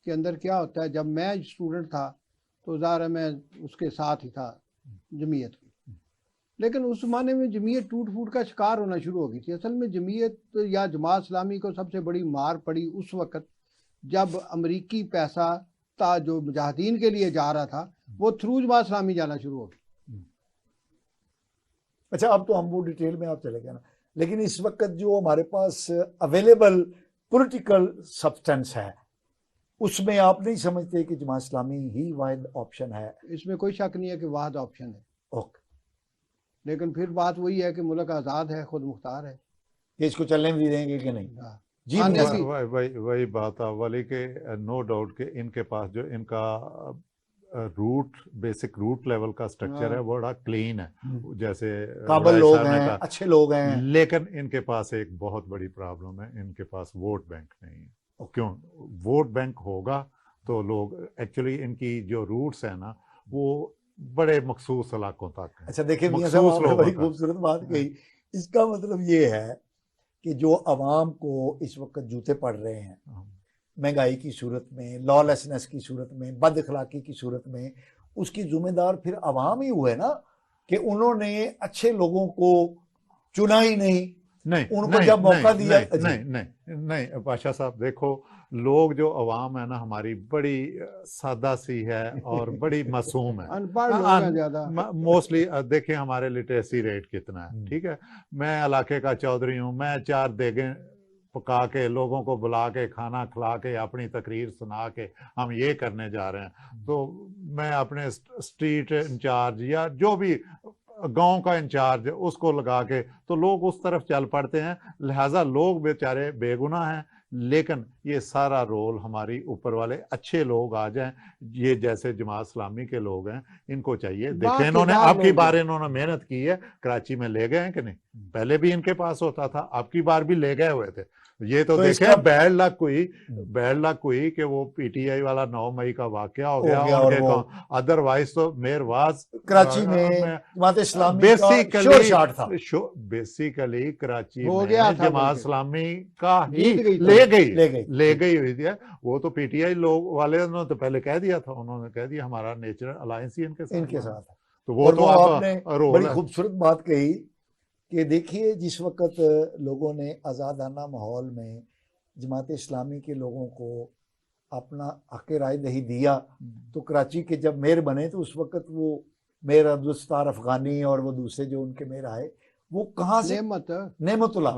कि अंदर क्या होता है। जब मैं स्टूडेंट था तो ज़ाहिर है मैं उसके साथ ही था जमीयत की। लेकिन उस ज़माने में जमीयत टूट फूट का शिकार होना शुरू हो गई थी। असल में जमीयत या जमात इस्लामी को सबसे बड़ी मार पड़ी उस वक़्त जब अमरीकी पैसा था जो मुजाहिदीन के लिए जा रहा था, वो थ्रू जमात इस्लामी जाना शुरू हो गया। अच्छा, अब तो हम वो डिटेल में आप चले गए ना, लेकिन इस वक्त जो हमारे पास अवेलेबल पॉलिटिकल सब्सटेंस है, उसमें आप नहीं समझते कि जमात इस्लामी ही वाहिद ऑप्शन है? इसमें कोई शक नहीं है कि वाहिद ऑप्शन है। ओके, लेकिन फिर बात वही है कि मुल्क आज़ाद है, खुद मुख्तार है कि इसको चलने भी देंगे कि नहीं? हाँ। जी आने मियां भी- साहब। वही बात है वाली के, नो डाउट के इनके पास जो इनका रूट बेसिक रूट लेवल का स्ट्रक्चर है बड़ा क्लीन है, जैसे काबिल वड़ाई लोग साहब ने हैं, कहा। अच्छे लोग हैं, लेकिन इनके पास एक बहुत बड़ी प्रॉब्लम है, इनके पास वोट बैंक नहीं है। क्यों? वोट बैंक होगा तो लोग एक्चुअली इनकी जो रूट्स है ना वो बड़े मखसूस इलाकों तक है। अच्छा देखिए मियां साहब, मखसूस आपने लोगों बड़ी का। खूबसूरत बात कही। इसका मतलब ये है कि जो अवाम को इस वक्त जूते पड़ रहे हैं महंगाई की सूरत में, लॉलेसनेस की सूरत में, बद अखलाकी की सूरत में, उसकी जिम्मेदार फिर अवाम ही हुए ना, कि उन्होंने अच्छे लोगों को चुना ही नहीं, नहीं उनको नहीं, जब मौका नहीं, दिया। नहीं नहीं नहीं नहीं पाशा साहब देखो, लोग जो अवाम है ना हमारी बड़ी सादा सी है और बड़ी मासूम है, अनपढ़ लोग हैं ज्यादा। मोस्टली। देखिए हमारे लिटरेसी रेट कितना है, ठीक है। मैं इलाके का चौधरी हूँ, मैं 4 देगें पका के लोगों को बुला के खाना खिला के अपनी तकरीर सुना के हम ये करने जा रहे हैं, तो मैं अपने स्ट्रीट इंचार्ज या जो भी गांव का इंचार्ज उसको लगा के तो लोग उस तरफ चल पड़ते हैं। लिहाजा लोग बेचारे बेगुनाह हैं, लेकिन ये सारा रोल हमारी ऊपर वाले अच्छे लोग आ जाएं, ये जैसे जमात इस्लामी के लोग हैं, इनको चाहिए। देखें इन्होंने आपकी बार इन्होंने मेहनत की है, कराची में ले गए हैं कि नहीं? पहले भी इनके पास होता था, आपकी बार भी ले गए हुए थे। ये तो देखें बैड लक हुई कि वो पीटीआई वाला 9 मई का वाकया हो गया उनके, अदरवाइज तो मेरवाज कराची में जमात इस्लामी का शोर शाट था। बेसिकली कराची हो में गया था, जमात इस्लामी का ही ले गई हुई थी। वो तो पीटीआई लोग वाले ने तो पहले कह दिया था, उन्होंने कह दिया हमारा नेचुरल अलायंस ही इनके साथ। तो वो तो आपने बड़ी खूबसूरत बात कही कि देखिए जिस वक्त लोगों ने आज़ादाना माहौल में जमात इस्लामी के लोगों को अपना हक राय दही दिया, तो कराची के जब मेयर बने तो उस वक्त वो मेयर अब्दुल सत्तार अफगानी और वो दूसरे जो उनके मेयर आए, वो कहाँ से? नेमतुल्लाह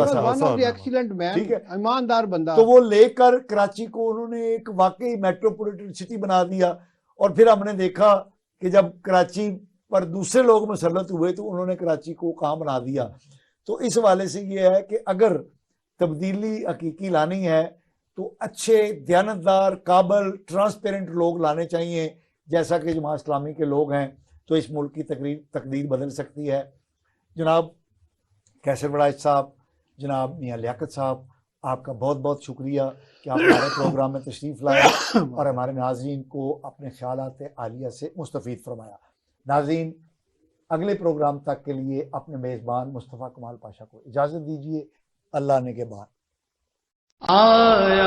साहब, एक्सीलेंट मैन, ठीक है, ईमानदार बंदा। तो वो लेकर कराची को उन्होंने एक वाकई मेट्रोपॉलिटन सिटी बना दिया। और फिर हमने देखा कि जब कराची पर दूसरे लोग मुसल्लत हुए तो उन्होंने कराची को कहाँ बना दिया। तो इस वाले से ये है कि अगर तब्दीली हकीकी लानी है तो अच्छे दयानतदार काबिल ट्रांसपेरेंट लोग लाने चाहिए, जैसा कि जमात इस्लामी के लोग हैं, तो इस मुल्क की तकदीर बदल सकती है। जनाब कैसर वड़ाइच साहब, जनाब मियां लियाकत साहब, आपका बहुत बहुत शुक्रिया कि आप हमारे प्रोग्राम में तशरीफ़ लाए और हमारे नाज़रीन को अपने ख़यालात आलिया से मुस्तफ़ीद फरमाया। नाज़रीन, अगले प्रोग्राम तक के लिए अपने मेज़बान मुस्तफ़ा कमाल पाशा को इजाज़त दीजिए। अल्लाह ने के बाद।